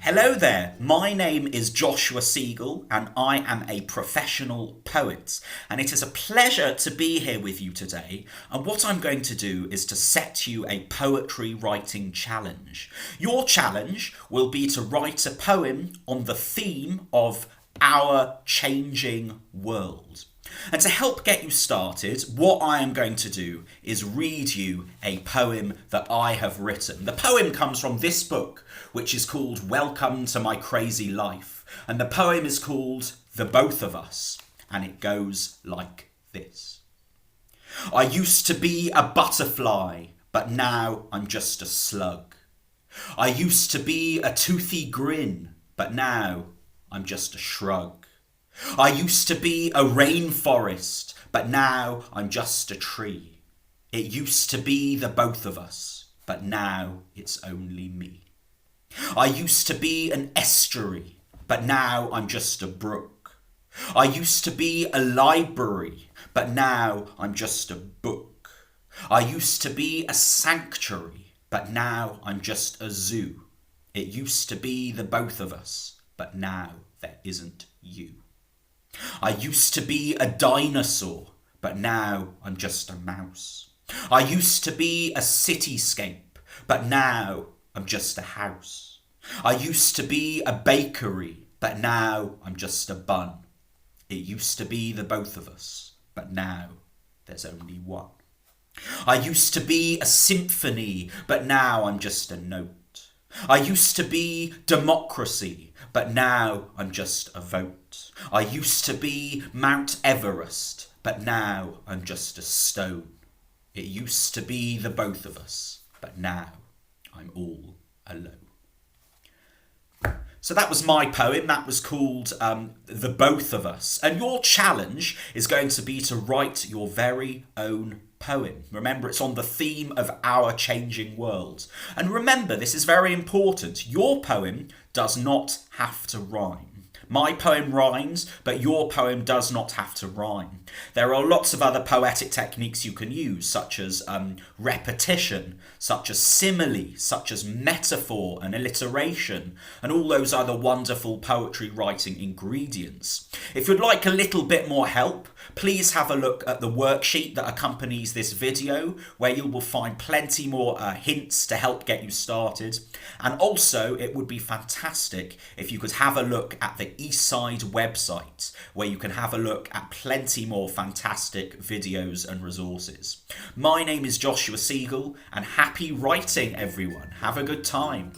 Hello there, my name is Joshua Siegel and I am a professional poet, and it is a pleasure to be here with you today. And what I'm going to do is to set you a poetry writing challenge. Your challenge will be to write a poem on the theme of our changing world. And to help get you started, what I am going to do is read you a poem that I have written. The poem comes from this book, which is called Welcome to My Crazy Life. And the poem is called The Both of Us. And it goes like this. I used to be a butterfly, but now I'm just a slug. I used to be a toothy grin, but now I'm just a shrug. I used to be a rainforest, but now I'm just a tree. It used to be the both of us, but now it's only me. I used to be an estuary, but now I'm just a brook. I used to be a library, but now I'm just a book. I used to be a sanctuary, but now I'm just a zoo. It used to be the both of us, but now there isn't you. I used to be a dinosaur, but now I'm just a mouse. I used to be a cityscape, but now I'm just a house. I used to be a bakery, but now I'm just a bun. It used to be the both of us, but now there's only one. I used to be a symphony, but now I'm just a note. I used to be democracy, but now I'm just a vote. I used to be Mount Everest, but now I'm just a stone. It used to be the both of us, but now I'm all alone. So that was my poem. That was called The Both of Us. And your challenge is going to be to write your very own poem. Remember, it's on the theme of our changing world. And remember, this is very important. Your poem does not have to rhyme. My poem rhymes, but your poem does not have to rhyme. There are lots of other poetic techniques you can use, such as repetition, such as simile, such as metaphor and alliteration, and all those other wonderful poetry writing ingredients. If you'd like a little bit more help, please have a look at the worksheet that accompanies this video, where you will find plenty more hints to help get you started. And also, it would be fantastic if you could have a look at the Eastside website, where you can have a look at plenty more fantastic videos and resources. My name is Joshua Siegel, and happy writing, everyone. Have a good time.